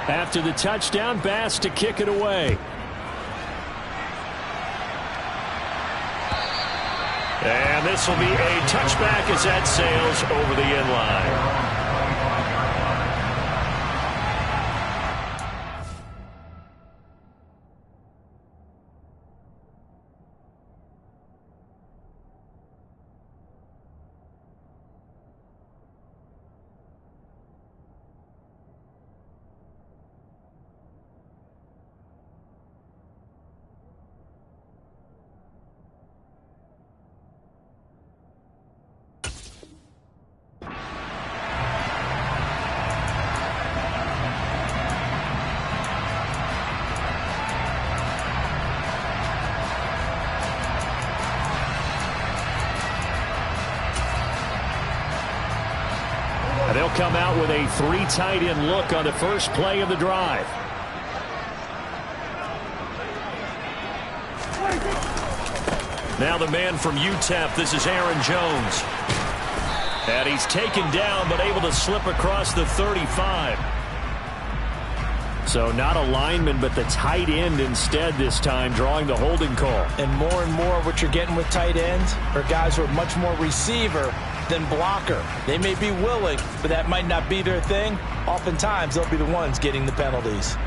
After the touchdown, Bass to kick it away. And this will be a touchback as that sails over the end line. They'll come out with a 3 tight end look on the first play of the drive. Now the man from UTEP, this is Aaron Jones. And he's taken down but able to slip across the 35. So not a lineman but the tight end instead this time, drawing the holding call. And more what you're getting with tight ends are guys who are much more receiver than blocker. They may be willing, but that might not be their thing. Oftentimes, they'll be the ones getting the penalties.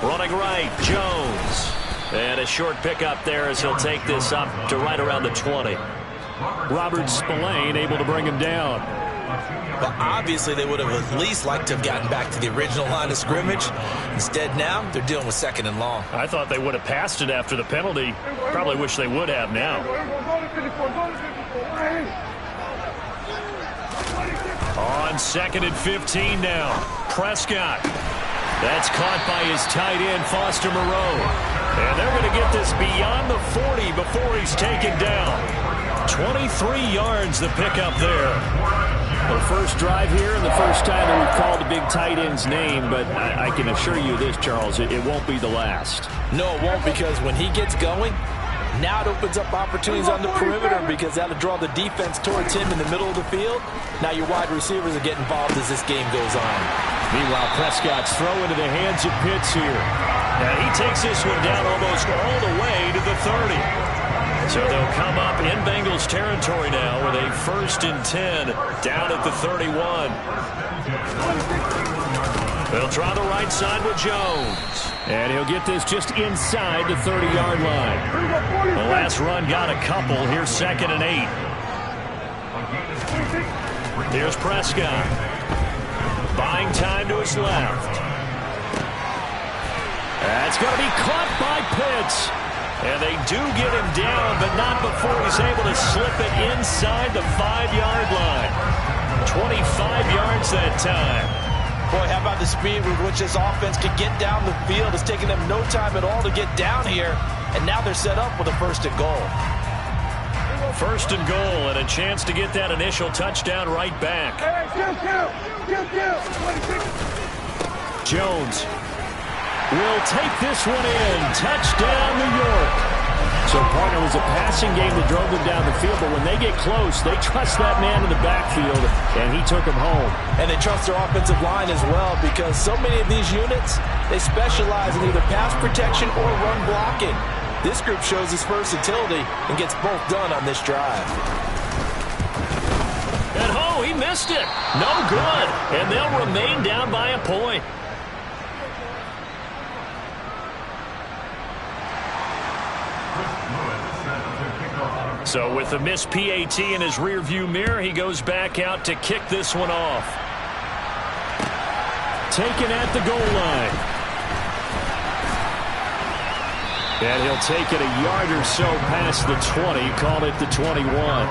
Running right, Jones. And a short pickup there as he'll take this up to right around the 20. Robert Spillane able to bring him down. Well, obviously, they would have at least liked to have gotten back to the original line of scrimmage. Instead, now, they're dealing with 2nd and long. I thought they would have passed it after the penalty. Probably wish they would have now. On 2nd and 15 now. Prescott. That's caught by his tight end, Foster Moreau. And they're going to get this beyond the 40 before he's taken down. 23 yards the pickup there. The first drive here and the first time that we've called a big tight end's name, but I can assure you this, Charles, it won't be the last. No, it won't, because when he gets going, now it opens up opportunities on the perimeter because that'll draw the defense towards him in the middle of the field. Now your wide receivers are getting involved as this game goes on. Meanwhile, Prescott's throw into the hands of Pitts here. And he takes this one down almost all the way to the 30. So they'll come up in Bengals territory now with a 1st and 10 down at the 31. They'll try the right side with Jones. And he'll get this just inside the 30-yard line. The last run got a couple. Here's 2nd and 8. Here's Prescott. Buying time to his left. That's going to be caught by Pitts. And they do get him down, but not before he's able to slip it inside the 5-yard line. 25 yards that time. Boy, how about the speed with which this offense could get down the field? It's taking them no time at all to get down here. And now they're set up with a 1st and goal. 1st and goal, and a chance to get that initial touchdown right back. Jones will take this one in. Touchdown, New York. So, partner, was a passing game that drove them down the field, but when they get close, they trust that man in the backfield, and he took him home. And they trust their offensive line as well, because so many of these units, they specialize in either pass protection or run blocking. This group shows its versatility and gets both done on this drive. And he missed it. No good. And they'll remain down by a point. So with the missed PAT in his rearview mirror, he goes back out to kick this one off. Taken at the goal line. And he'll take it a yard or so past the 20, call it the 21.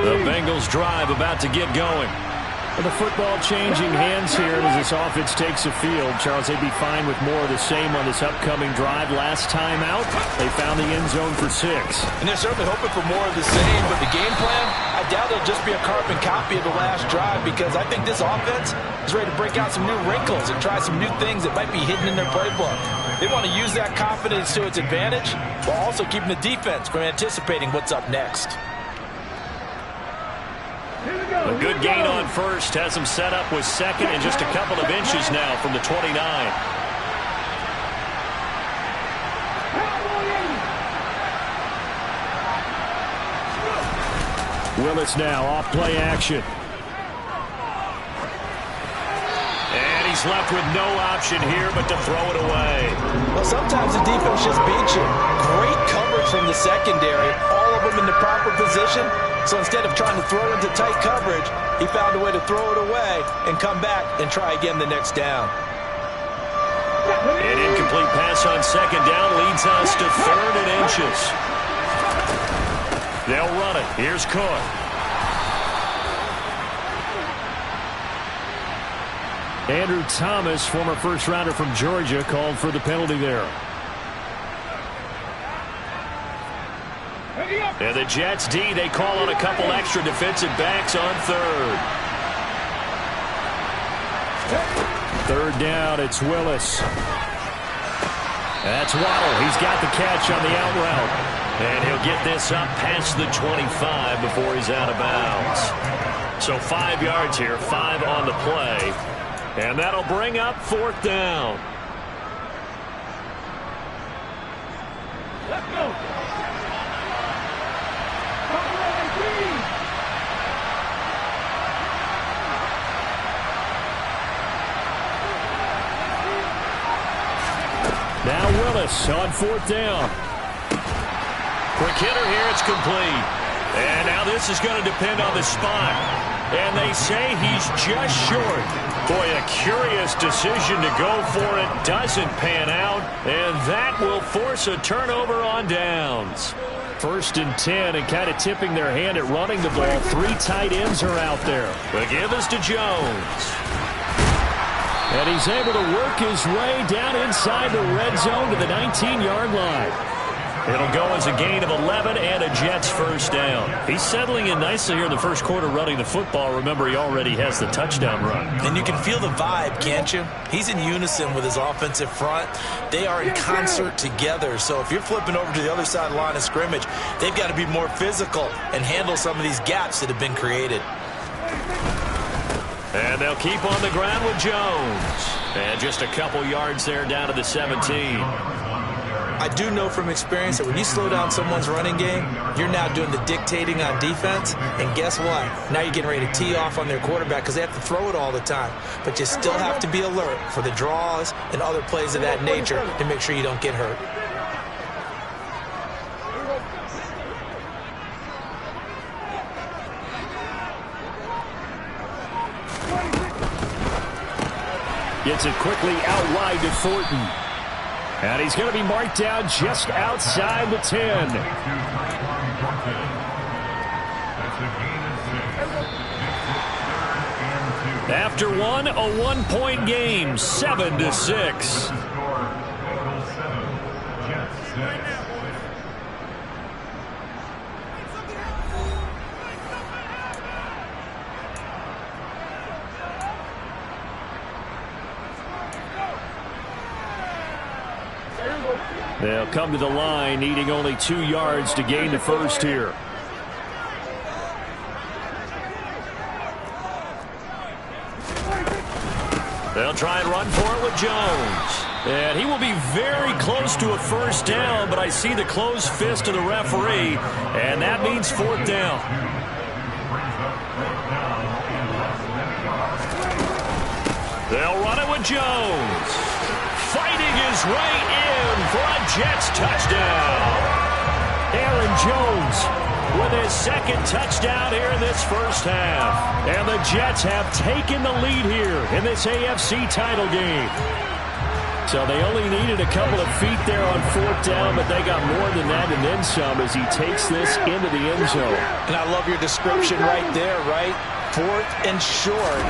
The Bengals drive about to get going. Well, the football changing hands here as this offense takes the field. Charles, they'd be fine with more of the same on this upcoming drive. Last time out, they found the end zone for 6. And they're certainly hoping for more of the same, but the game plan, I doubt it'll just be a carbon copy of the last drive, because I think this offense is ready to break out some new wrinkles and try some new things that might be hidden in their playbook. They want to use that confidence to its advantage, while also keeping the defense from anticipating what's up next. A good gain on first has him set up with second and just a couple of inches now from the 29. Willis now off play action. And he's left with no option here but to throw it away. Well, sometimes the defense just beats you. Great coverage from the secondary. All of them in the proper position. So instead of trying to throw into tight coverage, he found a way to throw it away and come back and try again the next down. An incomplete pass on second down leads us to 3rd and inches. They'll run it. Here's Cook. Andrew Thomas, former first-rounder from Georgia, called for the penalty there. And the Jets D, they call on a couple extra defensive backs on 3rd. 3rd down, it's Willis. That's Waddle. He's got the catch on the out route. And he'll get this up past the 25 before he's out of bounds. So 5 yards here, 5 on the play. And that'll bring up 4th down. Let's go. Now Willis on 4th down. Quick hitter here, it's complete. And now this is going to depend on the spot. And they say he's just short. Boy, a curious decision to go for it. Doesn't pan out. And that will force a turnover on downs. 1st and 10, and kind of tipping their hand at running the ball. 3 tight ends are out there. The give is to Jones. And he's able to work his way down inside the red zone to the 19-yard line. It'll go as a gain of 11 and a Jets 1st down. He's settling in nicely here in the first quarter running the football. Remember, he already has the touchdown run. And you can feel the vibe, can't you? He's in unison with his offensive front. They are in concert together. So if you're flipping over to the other side of the line of scrimmage, they've got to be more physical and handle some of these gaps that have been created. And they'll keep on the ground with Jones. And just a couple yards there down to the 17. I do know from experience that when you slow down someone's running game, you're now doing the dictating on defense. And guess what? Now you're getting ready to tee off on their quarterback because they have to throw it all the time. But you still have to be alert for the draws and other plays of that nature to make sure you don't get hurt. Gets it quickly out wide to Thornton. And he's going to be marked down just outside the 10. After one, a 1-point game, 7-6. They'll come to the line, needing only 2 yards to gain the first here. They'll try and run for it with Jones. And he will be very close to a first down, but I see the closed fist of the referee, and that means 4th down. They'll run it with Jones. Fighting his way in for a Jets touchdown. Aaron Jones with his 2nd touchdown here in this first half. And the Jets have taken the lead here in this AFC title game. So they only needed a couple of feet there on 4th down, but they got more than that and then some as he takes this into the end zone. And I love your description right there, right? 4th and short.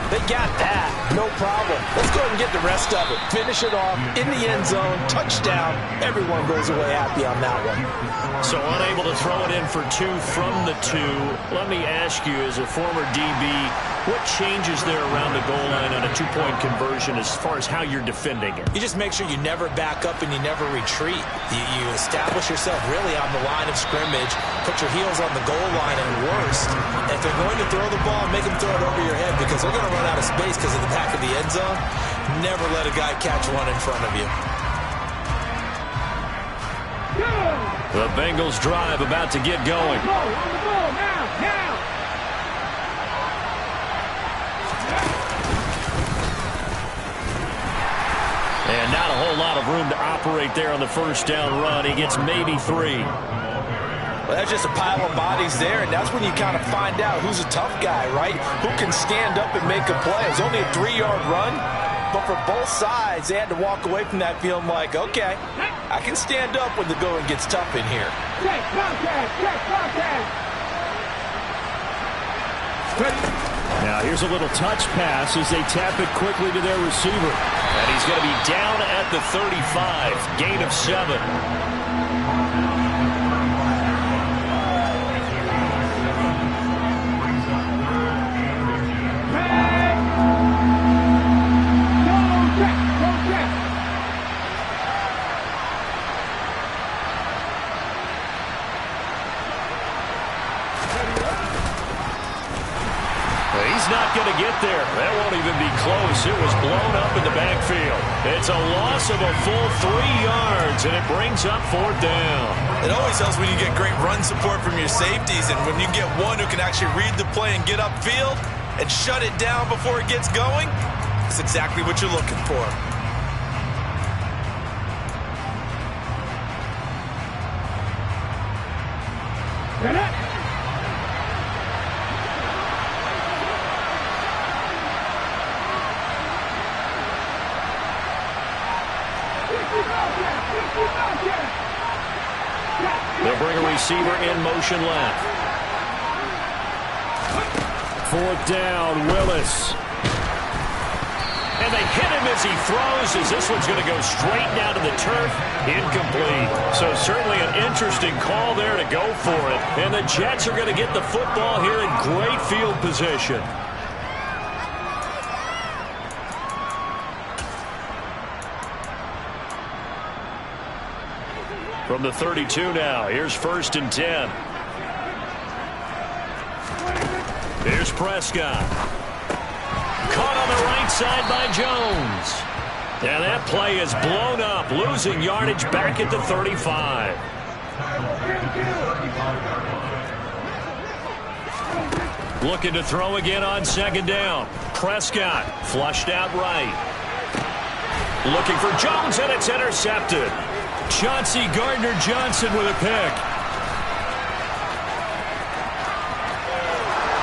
They got that. No problem. Let's go ahead and get the rest of it. Finish it off in the end zone. Touchdown. Everyone goes away happy on that one. So unable to throw it in for 2 from the 2. Let me ask you, as a former DB, what changes there around the goal line on a 2-point conversion as far as how you're defending it? You just make sure you never back up and you never retreat. You establish yourself really on the line of scrimmage, put your heels on the goal line, and worst, if they're going to throw the ball, make them throw it over your head because they're going to run out of space because of the back of the end zone. Never let a guy catch one in front of you. The Bengals drive about to get going. And not a whole lot of room to operate there on the first down run. He gets maybe 3. Well, that's just a pile of bodies there, and that's when you kind of find out who's a tough guy, right? Who can stand up and make a play. It was only a 3-yard run, but for both sides, they had to walk away from that feeling like, okay, I can stand up when the going gets tough in here. Now here's a little touch pass as they tap it quickly to their receiver. And he's going to be down at the 35, gain of 7. He's not going to get there. That won't even be close. It was blown up in the backfield. It's a loss of a full 3 yards, and it brings up 4th down. It always helps when you get great run support from your safeties, and when you get one who can actually read the play and get upfield and shut it down before it gets going, it's exactly what you're looking for. They'll bring a receiver in motion left. 4th down, Willis. And they hit him as he throws, as this one's going to go straight down to the turf. Incomplete. So certainly an interesting call there to go for it. And the Jets are going to get the football here in great field position. From the 32 now, here's 1st and 10. Here's Prescott. Caught on the right side by Jones. And that play is blown up, losing yardage back at the 35. Looking to throw again on 2nd down. Prescott flushed out right. Looking for Jones, and it's intercepted. Chauncey Gardner-Johnson with a pick.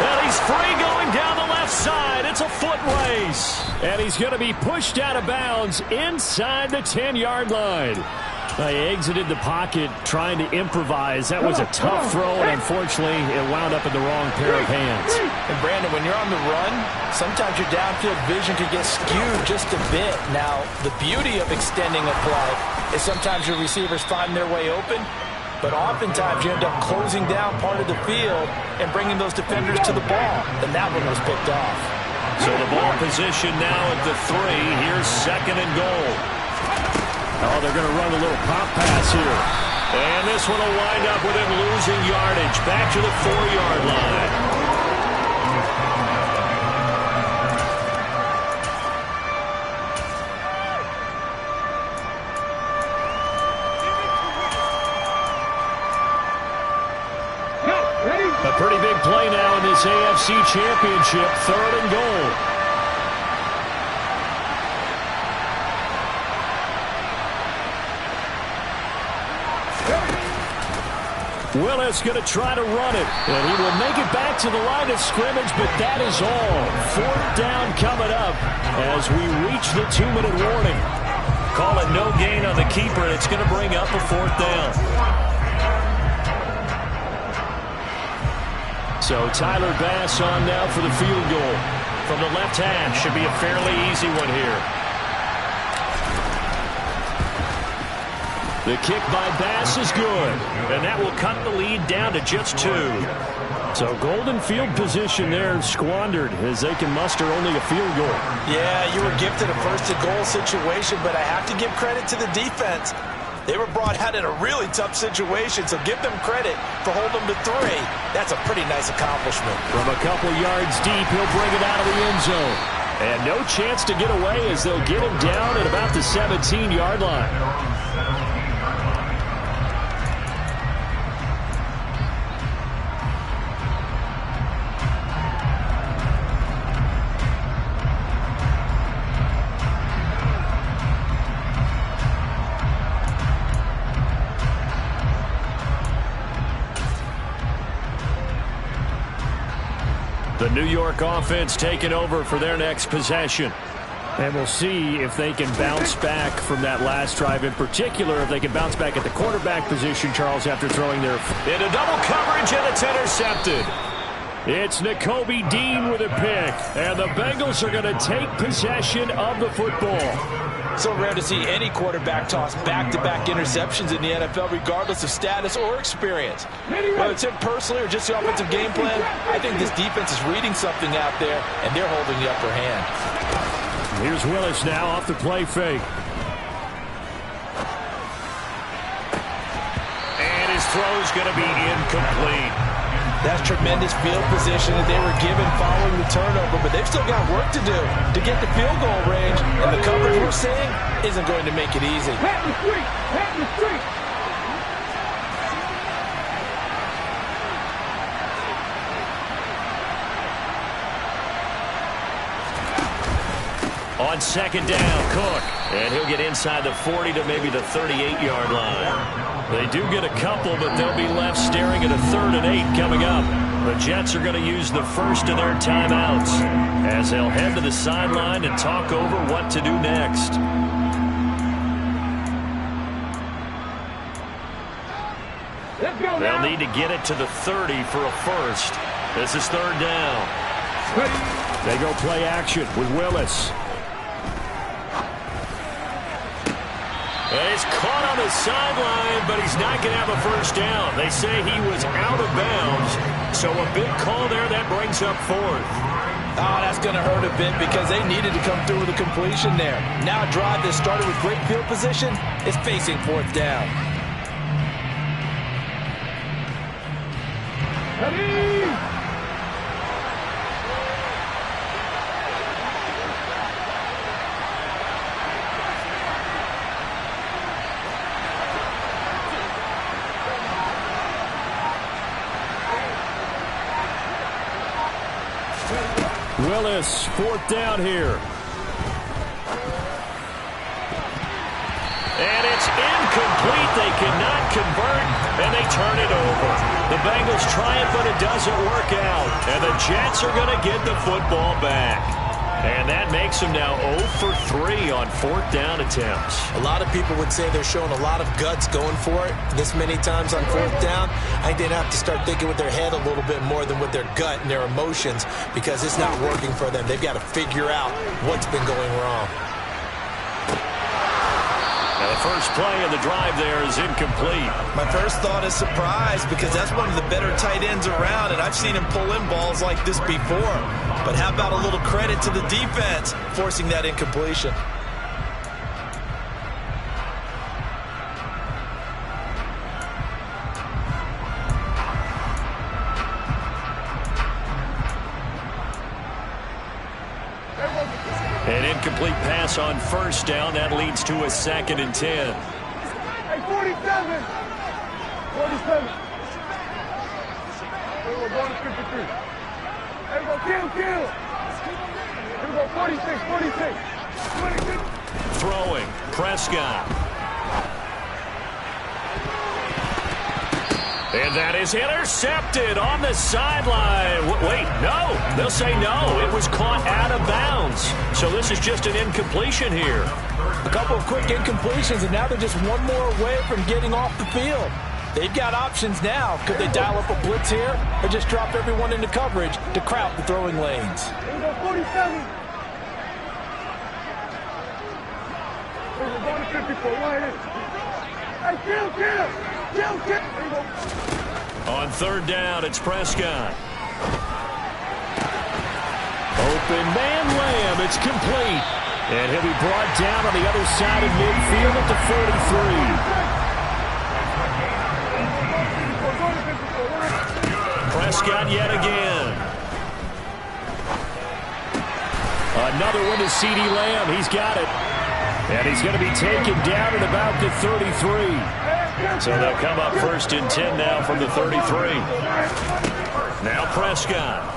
And he's free going down the left side. It's a foot race. And he's going to be pushed out of bounds inside the 10-yard line. They exited the pocket trying to improvise. That was a tough throw, and unfortunately, it wound up in the wrong pair of hands. And Brandon, when you're on the run, sometimes your downfield vision can get skewed just a bit. Now, the beauty of extending a play is sometimes your receivers find their way open, but oftentimes you end up closing down part of the field and bringing those defenders to the ball, and that one was picked off. So the ball position now at the 3. Here's 2nd and goal. Oh, they're going to run a little pop pass here. And this one will wind up with him losing yardage back to the 4-yard line. A pretty big play now in this AFC Championship, 3rd and goal. Willis going to try to run it, and he will make it back to the line of scrimmage, but that is all. 4th down coming up as we reach the 2-minute warning. Call it no gain on the keeper, and it's going to bring up a 4th down. So Tyler Bass on now for the field goal. From the left hash, should be a fairly easy one here. The kick by Bass is good, and that will cut the lead down to just 2. So golden field position there squandered as they can muster only a field goal. Yeah, you were gifted a first-and-goal situation, but I have to give credit to the defense. They were brought out in a really tough situation, so give them credit for holding them to 3. That's a pretty nice accomplishment. From a couple yards deep, he'll bring it out of the end zone. And no chance to get away as they'll get him down at about the 17-yard line. The New York offense taking over for their next possession. And we'll see if they can bounce back from that last drive. In particular, if they can bounce back at the quarterback position, Charles, after throwing their... Into double coverage, and it's intercepted. It's Nakobe Dean with a pick. And the Bengals are going to take possession of the football. So rare to see any quarterback toss back-to-back interceptions in the NFL, regardless of status or experience. Whether it's him personally or just the offensive game plan, I think this defense is reading something out there, and they're holding the upper hand. Here's Willis now off the play fake. And his throw's going to be incomplete. That's tremendous field position that they were given following the turnover, but they've still got work to do to get the field goal range, and the coverage we're seeing isn't going to make it easy. On second down, Cook. And he'll get inside the 40 to maybe the 38-yard line. They do get a couple, but they'll be left staring at a 3rd and 8 coming up. The Jets are going to use the first of their timeouts as they'll head to the sideline and talk over what to do next. They'll need to get it to the 30 for a first. This is 3rd down. They go play action with Willis. And he's caught on the sideline, but he's not going to have a first down. They say he was out of bounds, so a big call there. That brings up 4th. Oh, that's going to hurt a bit because they needed to come through with a completion there. Now a drive that started with great field position is facing 4th down. Willis, 4th down here. And it's incomplete. They cannot convert, and they turn it over. The Bengals try it, but it doesn't work out. And the Jets are going to get the football back. And that makes them now 0 for 3 on 4th down attempts. A lot of people would say they're showing a lot of guts going for it this many times on 4th down. I think they'd have to start thinking with their head a little bit more than with their gut and their emotions because it's not working for them. They've got to figure out what's been going wrong. Now the first play of the drive there is incomplete. My first thought is surprise because that's one of the better tight ends around, and I've seen him pull in balls like this before. But how about a little credit to the defense forcing that incompletion? An incomplete pass on first down. That leads to a 2nd and 10. Hey, 47. 47. We're going to 53. There we go, kill. Here we go, 46. Throwing, Prescott. And that is intercepted on the sideline. Wait, no. They'll say no. It was caught out of bounds. So this is just an incompletion here. A couple of quick incompletions, and now they're just one more away from getting off the field. They've got options now. Could they dial up a blitz here or just drop everyone into coverage to crowd the throwing lanes? Here we go, 47. Here we go, going to 54. Right in. Hey, kill. Here we go. On third down, it's Prescott. Open man Lamb. It's complete. And he'll be brought down on the other side of midfield at the 43. Prescott yet again. Another one to CeeDee Lamb. He's got it. And he's going to be taken down at about the 33. So they'll come up first and 10 now from the 33. Now Prescott.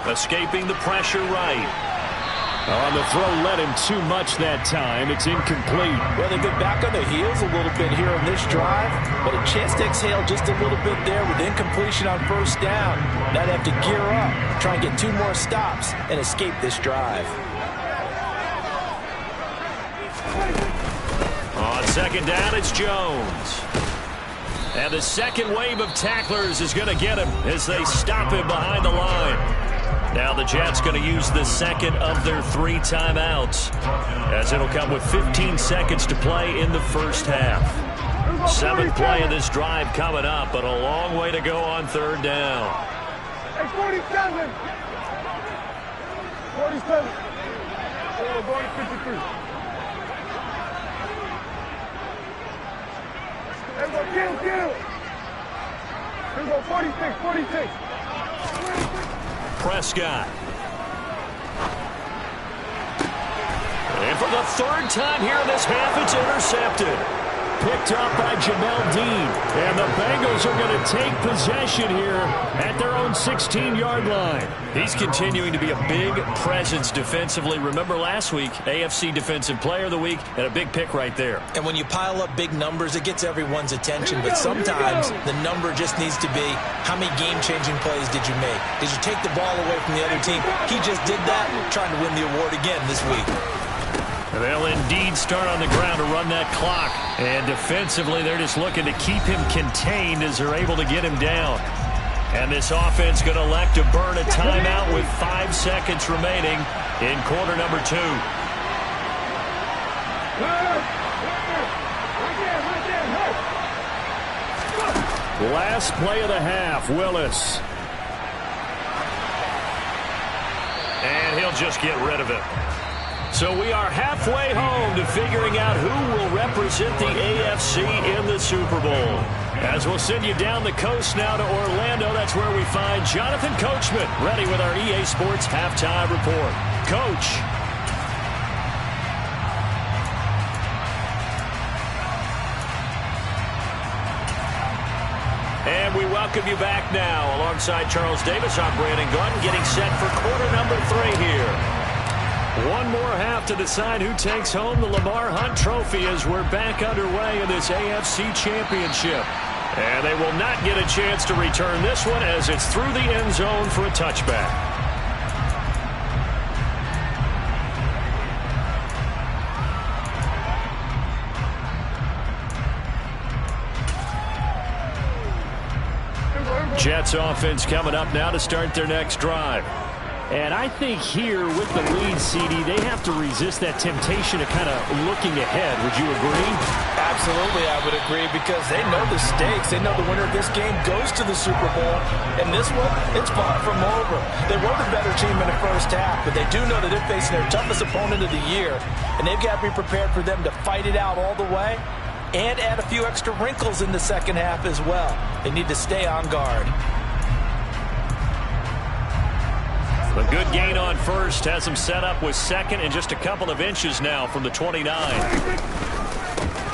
Escaping the pressure right. On the throw, led him too much that time. It's incomplete. Well, they've been back on their heels a little bit here on this drive, but a chance to exhale just a little bit there with incompletion on first down. Now they have to gear up, try and get 2 more stops, and escape this drive. On second down, it's Jones. And the second wave of tacklers is going to get him as they stop him behind the line. Now the Jets going to use the second of their 3 timeouts, as it'll come with 15 seconds to play in the first half. 7th play of this drive coming up, but a long way to go on third down. Hey, 47. 47. Here we go, going to 53. Here we go, kill. Here we go, 46. Prescott. And for the 3rd time here in this half, it's intercepted. Picked up by Jamel Dean. And the Bengals are going to take possession here at their own 16-yard line. He's continuing to be a big presence defensively. Remember last week, AFC Defensive Player of the Week, and a big pick right there. And when you pile up big numbers, it gets everyone's attention. But sometimes the number just needs to be, how many game-changing plays did you make? Did you take the ball away from the other team? He just did that, trying to win the award again this week. They'll indeed start on the ground to run that clock. And defensively, they're just looking to keep him contained as they're able to get him down. And this offense going to elect to burn a timeout with 5 seconds remaining in quarter number 2. Last play of the half, Willis. And he'll just get rid of it. So we are halfway home to figuring out who will represent the AFC in the Super Bowl. As we'll send you down the coast now to Orlando, that's where we find Jonathan Coachman, ready with our EA Sports Halftime Report. Coach. And we welcome you back now. Alongside Charles Davis, I'm Brandon Gaudin, getting set for quarter number 3 here. One more half to decide who takes home the Lamar Hunt Trophy as we're back underway in this AFC Championship. And they will not get a chance to return this one as it's through the end zone for a touchback. Jets offense coming up now to start their next drive. And I think here with the lead, CD, they have to resist that temptation of kind of looking ahead. Would you agree? Absolutely, I would agree, because they know the stakes. They know the winner of this game goes to the Super Bowl. And this one, it's far from over. They were the better team in the first half, but they do know that they're facing their toughest opponent of the year. And they've got to be prepared for them to fight it out all the way and add a few extra wrinkles in the second half as well. They need to stay on guard. A good gain on first has him set up with second and just a couple of inches now from the 29.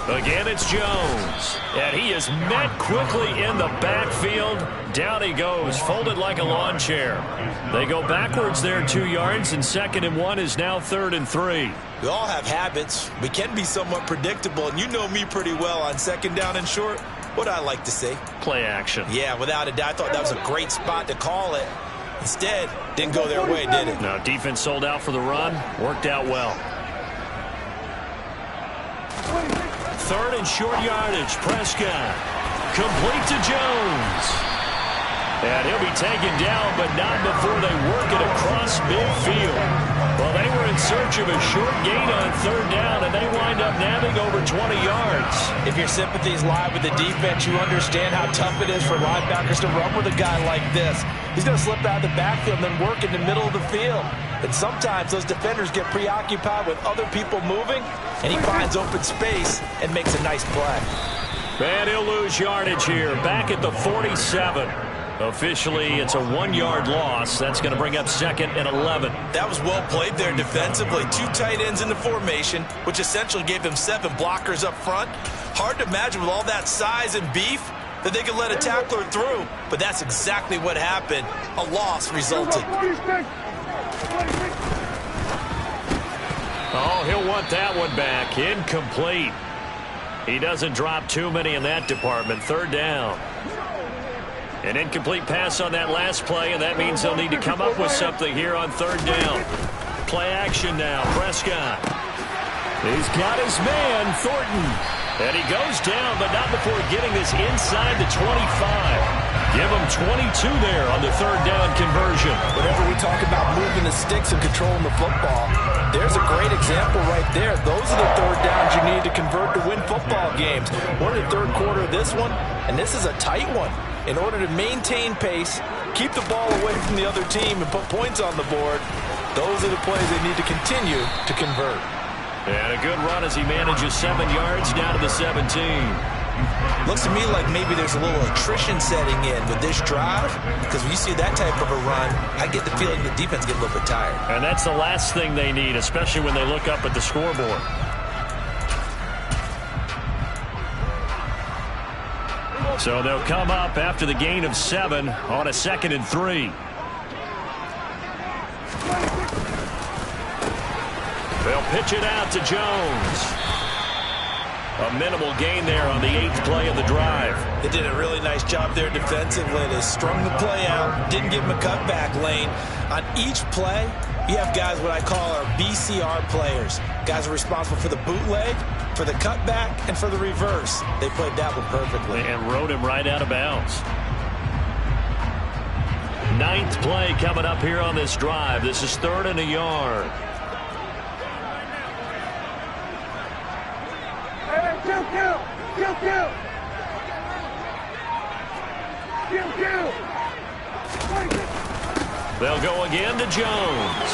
Again, it's Jones. And he is met quickly in the backfield. Down he goes, folded like a lawn chair. They go backwards there 2 yards, and 2nd and 1 is now 3rd and 3. We all have habits. We can be somewhat predictable, and you know me pretty well on 2nd down and short. What I like to say? Play action. Yeah, without a doubt. I thought that was a great spot to call it. Instead, didn't go their way, did it? No, defense sold out for the run. Worked out well. third and short yardage. Prescott. Complete to Jones. And he'll be taken down, but not before they work it across midfield. Well, they were in search of a short gain on third down, and they wind up nabbing over 20 yards. If your sympathies lie with the defense, you understand how tough it is for linebackers to run with a guy like this. He's going to slip out of the backfield and then work in the middle of the field. And sometimes those defenders get preoccupied with other people moving, and he finds open space and makes a nice play. And he'll lose yardage here, back at the 47. Officially, it's a 1-yard loss. That's going to bring up 2nd and 11. That was well played there defensively. 2 tight ends in the formation, which essentially gave them 7 blockers up front. Hard to imagine with all that size and beef that they could let a tackler through, but that's exactly what happened. A loss resulted. Oh, he'll want that one back. Incomplete. He doesn't drop too many in that department. 3rd down. An incomplete pass on that last play, and that means they'll need to come up with something here on 3rd down. Play action now. Prescott. He's got his man, Thornton. And he goes down, but not before getting this inside the 25. Give him 22 there on the 3rd down conversion. Whenever we talk about moving the sticks and controlling the football, there's a great example right there. Those are the 3rd downs you need to convert to win football games. We're in the 3rd quarter of this one, and this is a tight one. In order to maintain pace, keep the ball away from the other team, and put points on the board, those are the plays they need to continue to convert. And a good run as he manages 7 yards down to the 17. Looks to me like maybe there's a little attrition setting in with this drive, because when you see that type of a run, I get the feeling the defense get a little bit tired. And that's the last thing they need, especially when they look up at the scoreboard. So they'll come up after the gain of 7 on a 2nd and 3. They'll pitch it out to Jones. A minimal gain there on the 8th play of the drive. They did a really nice job there defensively. They strung the play out, didn't give him a cutback lane. On each play, you have guys what I call our BCR players. Guys are responsible for the bootleg, for the cutback, and for the reverse. They played that one perfectly. And rode him right out of bounds. 9th play coming up here on this drive. This is 3rd and a yard. They'll go again to Jones.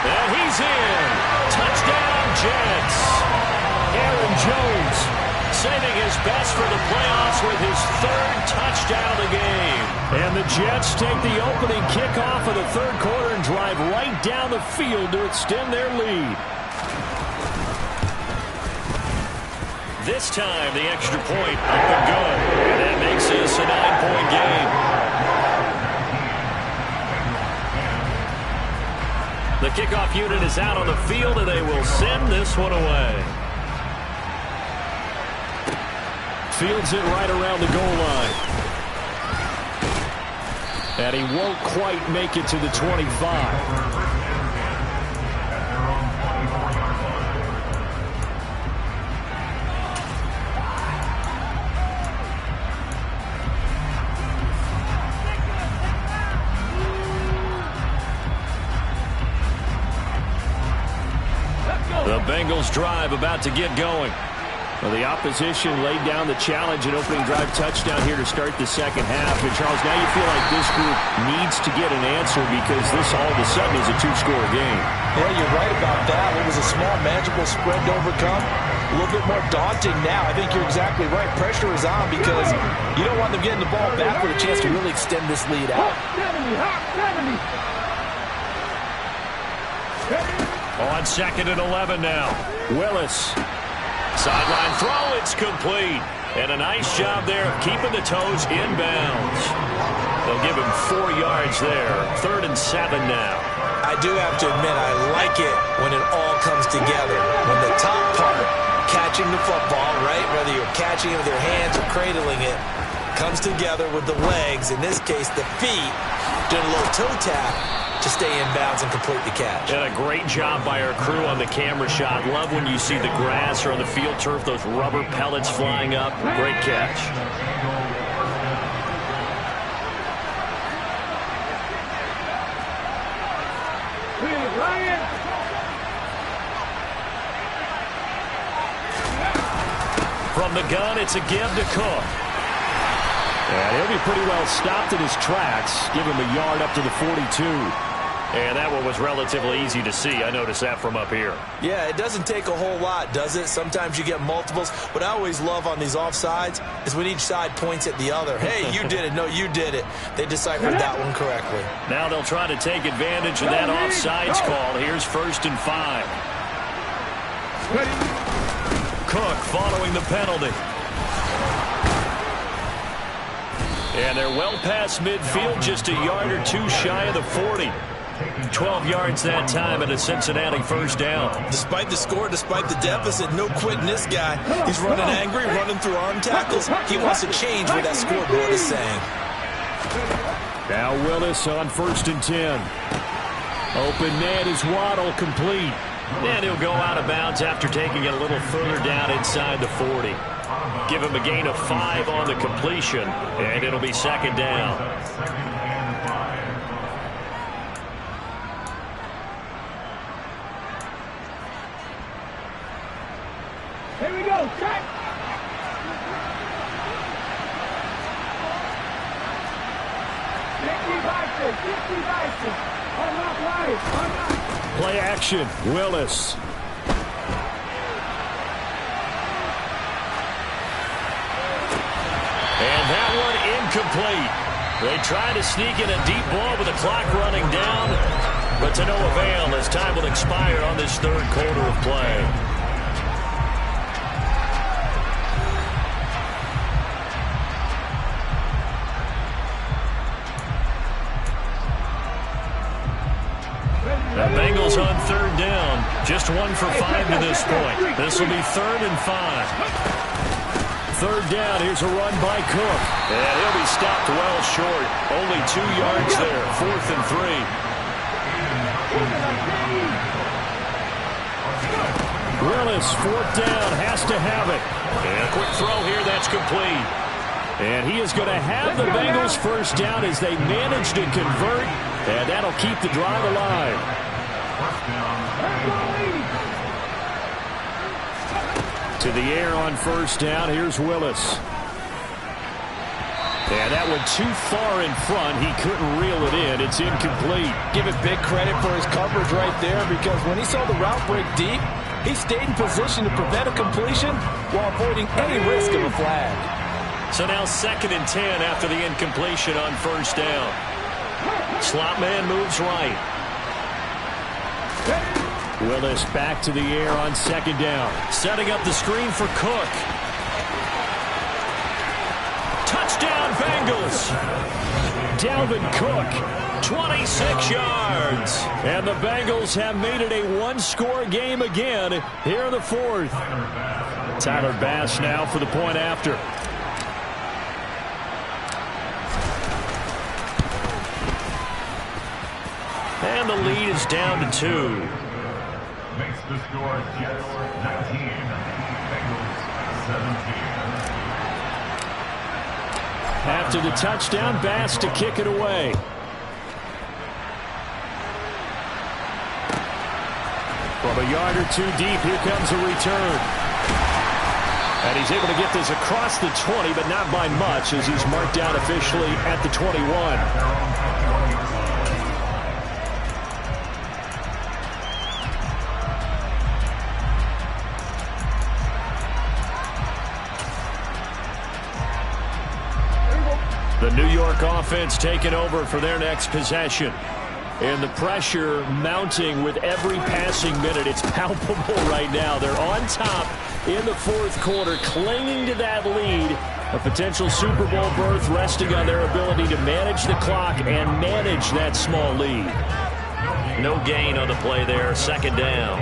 And he's in. Touchdown, Jets. Aaron Jones saving his best for the playoffs with his 3rd touchdown of the game. And the Jets take the opening kickoff of the 3rd quarter and drive right down the field to extend their lead. This time, the extra point up and good. And that makes this a 9-point game. The kickoff unit is out on the field, and they will send this one away. Fields it right around the goal line. And he won't quite make it to the 25. The Bengals drive about to get going. Well, the opposition laid down the challenge and opening drive touchdown here to start the 2nd half. And, Charles, now you feel like this group needs to get an answer because this all of a sudden is a 2-score game. Yeah, you're right about that. It was a small, manageable spread to overcome. A little bit more daunting now. I think you're exactly right. Pressure is on because you don't want them getting the ball back with a chance to really extend this lead out. On 2nd and 11 now. Willis. Sideline throw, it's complete. And a nice job there of keeping the toes inbounds. They'll give him 4 yards there. 3rd and 7 now. I do have to admit, I like it when it all comes together. When the top part, catching the football, right, whether you're catching it with your hands or cradling it, comes together with the legs, in this case the feet, doing a little toe tap. to stay inbounds and complete the catch. And a great job by our crew on the camera shot. Love when you see the grass or on the field turf, those rubber pellets flying up. Great catch. From the gun, it's a give to Cook. And he'll be pretty well stopped in his tracks. Give him a yard up to the 42. And that one was relatively easy to see. I noticed that from up here. Yeah, it doesn't take a whole lot, does it? Sometimes you get multiples. What I always love on these offsides is when each side points at the other. Hey, you did it. No, you did it. They deciphered that one correctly. Now they'll try to take advantage of that offsides call. Here's 1st and 5. Cook following the penalty. And they're well past midfield, just a yard or two shy of the 40. 12 yards that time and a Cincinnati 1st down. Despite the score, despite the deficit, no quitting this guy. He's running angry, running through arm tackles. He wants to change what that scoreboard is saying. Now Willis on 1st and 10. Open man is Waddle, complete. And he'll go out of bounds after taking it a little further down inside the 40. Give him a gain of 5 on the completion, and it'll be 2nd down. Here we go, check. Play action, Willis. And that one incomplete. They tried to sneak in a deep ball with the clock running down, but to no avail as time will expire on this 3rd quarter of play. The Bengals on 3rd down. Just 1 for 5 to this point. This will be 3rd and 5. 3rd down, here's a run by Cook. And he'll be stopped well short. Only 2 yards there, 4th and 3. Willis, 4th down, has to have it. And a quick throw here, that's complete. And he is going to have the Bengals 1st down as they manage to convert. And that'll keep the drive alive. To the air on 1st down. Here's Willis. And that one too far in front. He couldn't reel it in. It's incomplete. Give it big credit for his coverage right there, because when he saw the route break deep, he stayed in position to prevent a completion while avoiding any risk of a flag. So now 2nd and 10 after the incompletion on 1st down. Slot man moves right. Willis back to the air on 2nd down. Setting up the screen for Cook. Touchdown Bengals. Dalvin Cook, 26 yards. And the Bengals have made it a 1-score game again here in the 4th. Tyler Bass now for the point after. And the lead is down to 2. Makes the score Jets 19, Bengals 17. After the touchdown, Bass to kick it away. From a yard or 2 deep, here comes a return. And he's able to get this across the 20, but not by much, as he's marked down officially at the 21. The New York offense taking over for their next possession. And the pressure mounting with every passing minute. It's palpable right now. They're on top in the 4th quarter, clinging to that lead. A potential Super Bowl berth resting on their ability to manage the clock and manage that small lead. No gain on the play there, 2nd down.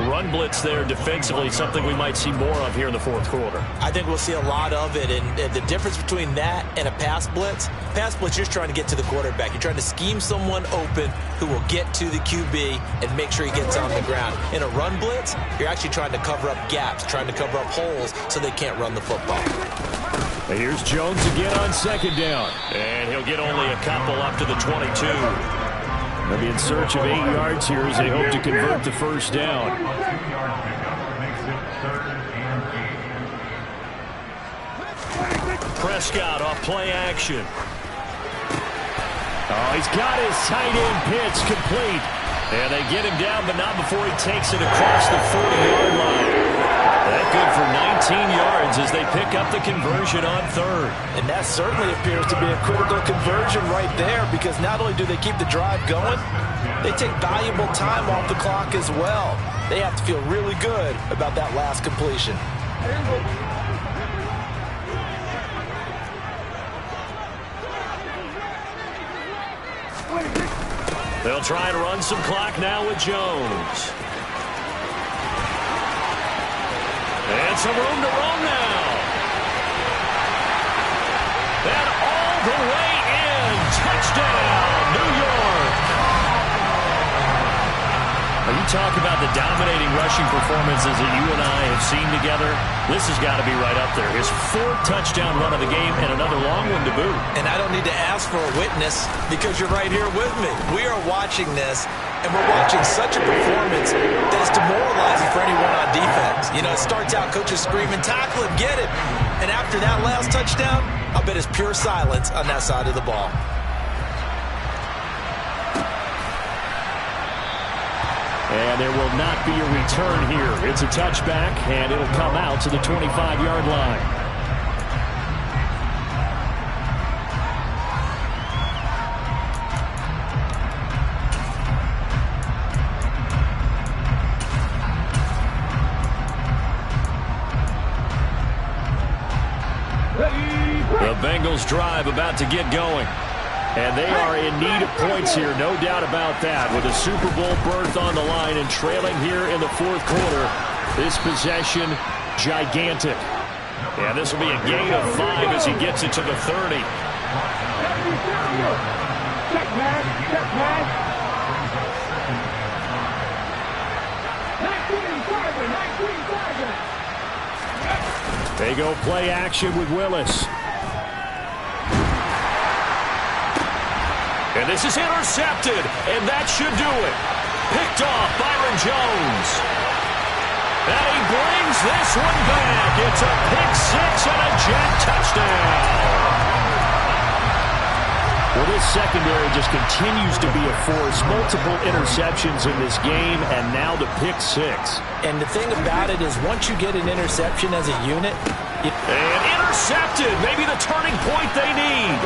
run blitz there defensively, something we might see more of here in the fourth quarter. I think we'll see a lot of it, and the difference between that and a pass blitz, you're just trying to get to the quarterback. You're trying to scheme someone open who will get to the QB and make sure he gets on the ground. In a run blitz, you're actually trying to cover up gaps, trying to cover up holes so they can't run the football. And here's Jones again on second down, and he'll get only a couple up to the 22. They'll be in search of 8 yards here as they hope to convert the first down. Prescott off play action. Oh, he's got his tight end pitch complete. And they get him down, but not before he takes it across the 40-yard line. That good for 19 yards as they pick up the conversion on third. And that certainly appears to be a critical conversion right there, because not only do they keep the drive going, they take valuable time off the clock as well. They have to feel really good about that last completion. They'll try to run some clock now with Jones. And some room to run now. And all the way in. Touchdown, New York. You talk about the dominating rushing performances that you and I have seen together. This has got to be right up there. His 4th touchdown run of the game and another long one to boot. And I don't need to ask for a witness because you're right here with me. We are watching this, and we're watching such a performance that is demoralizing for anyone on defense. You know, it starts out coaches screaming, tackle him, get it. And after that last touchdown, I'll bet it's pure silence on that side of the ball. And there will not be a return here. It's a touchback, and it'll come out to the 25-yard line. The Bengals drive about to get going. And they are in need of points here, no doubt about that. With a Super Bowl berth on the line and trailing here in the fourth quarter, this possession, gigantic. And this will be a gain of 5 as he gets it to the 30. They go play action with Willis. And this is intercepted, and that should do it. Picked off Byron Jones. And he brings this one back. It's a pick 6 and a Jet touchdown. Well, this secondary just continues to be a force. Multiple interceptions in this game, and now the pick 6. And the thing about it is once you get an interception as a unit... And intercepted. Maybe the turning point they need.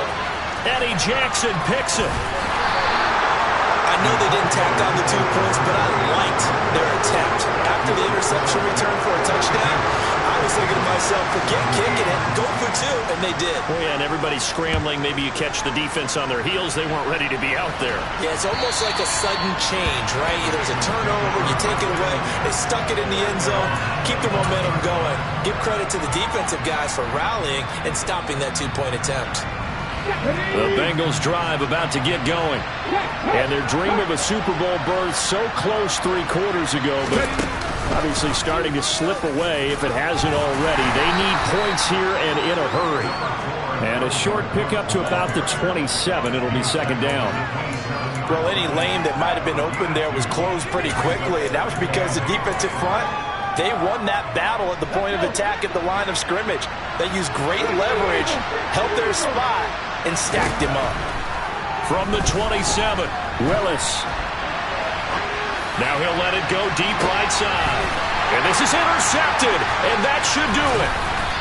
Eddie Jackson picks it. I know they didn't tack on the 2 points, but I liked their attempt. After the interception return for a touchdown, I was thinking to myself, forget kicking it, go for 2, and they did. Oh, yeah, and everybody's scrambling. Maybe you catch the defense on their heels. They weren't ready to be out there. Yeah, it's almost like a sudden change, right? There's a turnover, you take it away, they stuck it in the end zone, keep the momentum going. Give credit to the defensive guys for rallying and stopping that 2-point attempt. The Bengals drive about to get going. And their dream of a Super Bowl berth so close 3 quarters ago, but obviously starting to slip away if it hasn't already. They need points here and in a hurry. And a short pickup to about the 27. It'll be second down. Well, any lane that might have been open there was closed pretty quickly, and that was because the defensive front, they won that battle at the point of attack at the line of scrimmage. They used great leverage, held their spot, and stacked him up. From the 27, Willis. Now he'll let it go deep right side. And this is intercepted, and that should do it.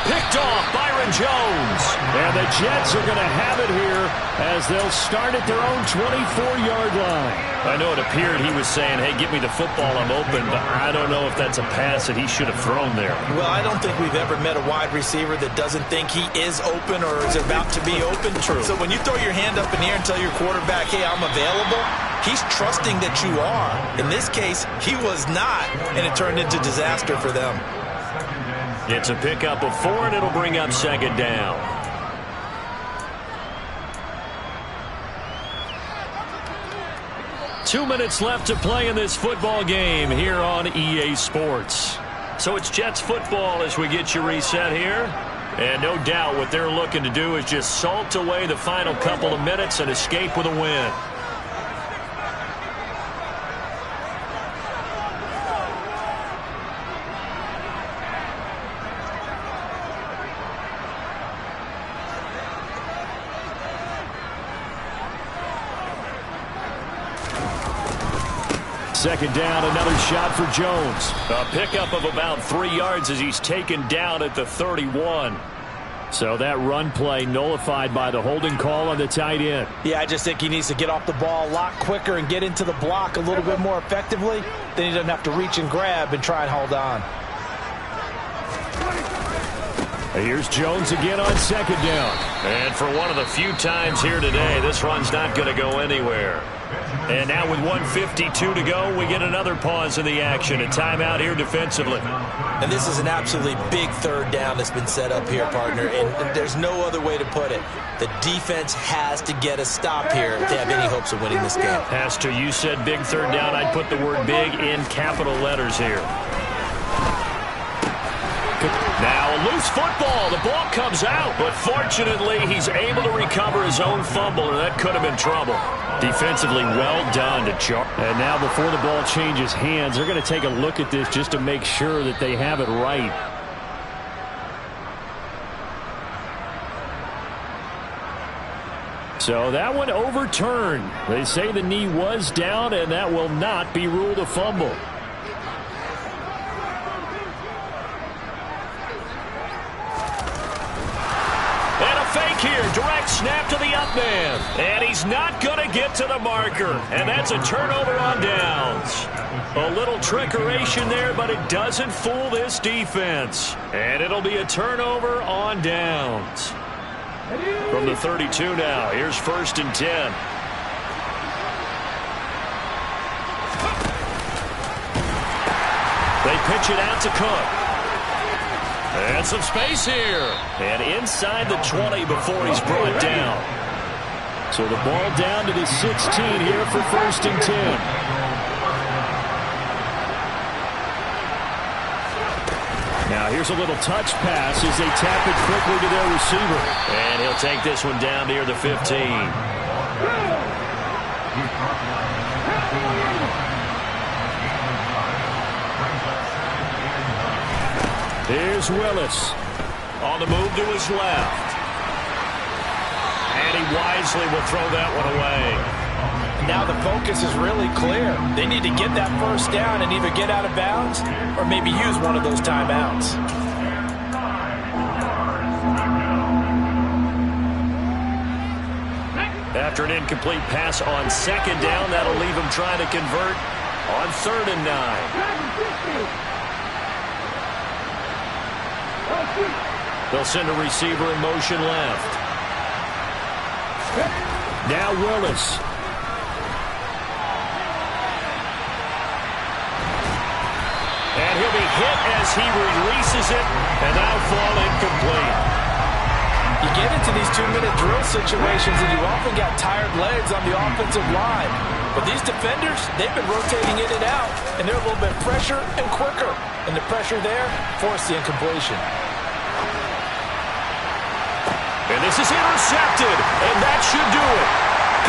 Picked off Byron Jones. And the Jets are going to have it here as they'll start at their own 24-yard line. I know it appeared he was saying, hey, give me the football, I'm open, but I don't know if that's a pass that he should have thrown there. Well, I don't think we've ever met a wide receiver that doesn't think he is open or is about to be open. True. So when you throw your hand up in the air and tell your quarterback, hey, I'm available, he's trusting that you are. In this case, he was not, and it turned into disaster for them. It's a pickup of 4, and it'll bring up second down. Two minutes left to play in this football game here on EA Sports. So it's Jets football as we get you reset here. And no doubt what they're looking to do is just salt away the final couple of minutes and escape with a win. Second down, another shot for Jones. A pickup of about 3 yards as he's taken down at the 31. So that run play nullified by the holding call on the tight end. Yeah, I just think he needs to get off the ball a lot quicker and get into the block a little bit more effectively. Then he doesn't have to reach and grab and try and hold on. Here's Jones again on second down. And for one of the few times here today, this run's not going to go anywhere. And now with 1:52 to go, we get another pause in the action. A timeout here defensively. And this is an absolutely big third down that's been set up here, partner, and there's no other way to put it. The defense has to get a stop here if they have any hopes of winning this game. Pastor, you said big third down. I'd put the word big in capital letters here. Now a loose football. The ball comes out, but fortunately he's able to recover his own fumble, or that could have been trouble. Defensively, well done to Charles. And now before the ball changes hands, they're going to take a look at this just to make sure that they have it right. So that one overturned. They say the knee was down, and that will not be ruled a fumble. Fake here, direct snap to the up man, and he's not going to get to the marker, and that's a turnover on downs. A little trickeration there, but it doesn't fool this defense, and it'll be a turnover on downs. From the 32 now, here's 1st and 10. They pitch it out to Cook. And some space here. And inside the 20 before he's brought down. So the ball down to the 16 here for 1st and 10. Now here's a little touch pass as they tap it quickly to their receiver. And he'll take this one down near the 15. Here's Willis on the move to his left. And he wisely will throw that one away. Now the focus is really clear. They need to get that first down and either get out of bounds or maybe use one of those timeouts. After an incomplete pass on second down, that'll leave him trying to convert on 3rd and 9. They'll send a receiver in motion left. Now Willis. And he'll be hit as he releases it, and that'll fall incomplete. You get into these 2-minute drill situations, and you often got tired legs on the offensive line. But these defenders, they've been rotating in and out, and they're a little bit fresher and quicker. And the pressure there forced the incompletion. And this is intercepted, and that should do it.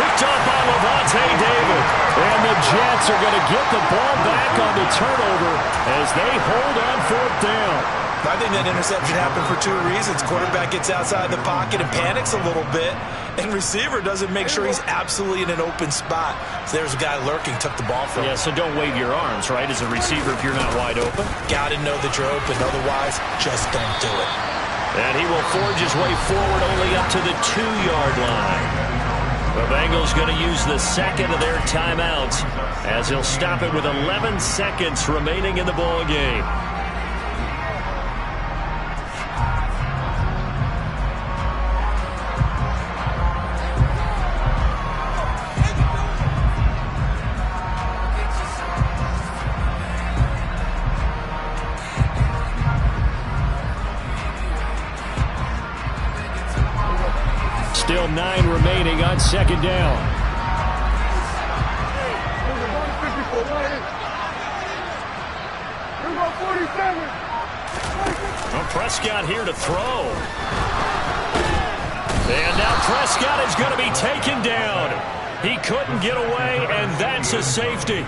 Picked up by Lavonte David. And the Jets are going to get the ball back on the turnover as they hold on 4th down. I think that interception happened for 2 reasons. Quarterback gets outside the pocket and panics a little bit, and receiver doesn't make sure he's absolutely in an open spot. So there's a guy lurking, took the ball from him. Yeah, so don't wave your arms, right, as a receiver if you're not wide open. Got to know that you're open. Otherwise, just don't do it. And he will forge his way forward only up to the 2-yard line. The Bengals going to use the second of their timeouts as he'll stop it with 11 seconds remaining in the ball game. Still 9 remaining on second down. Well, Prescott here to throw. And now Prescott is going to be taken down. He couldn't get away, and that's a safety.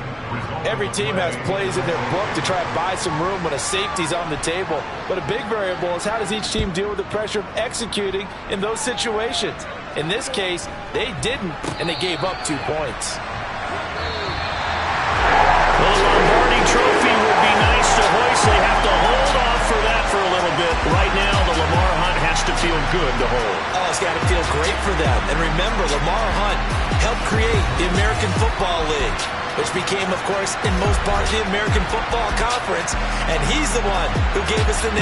Every team has plays in their book to try and buy some room when a safety's on the table. But a big variable is how does each team deal with the pressure of executing in those situations. In this case, they didn't, and they gave up 2 points. Well, the Lombardi Trophy would be nice to hoist. They have to hold off for that for a little bit. Right now, the Lamar Hunt has to feel good to hold. Oh, it's got to feel great for them. And remember, Lamar Hunt helped create the American Football League, which became, of course, in most part, the American Football Conference. And he's the one who gave us the name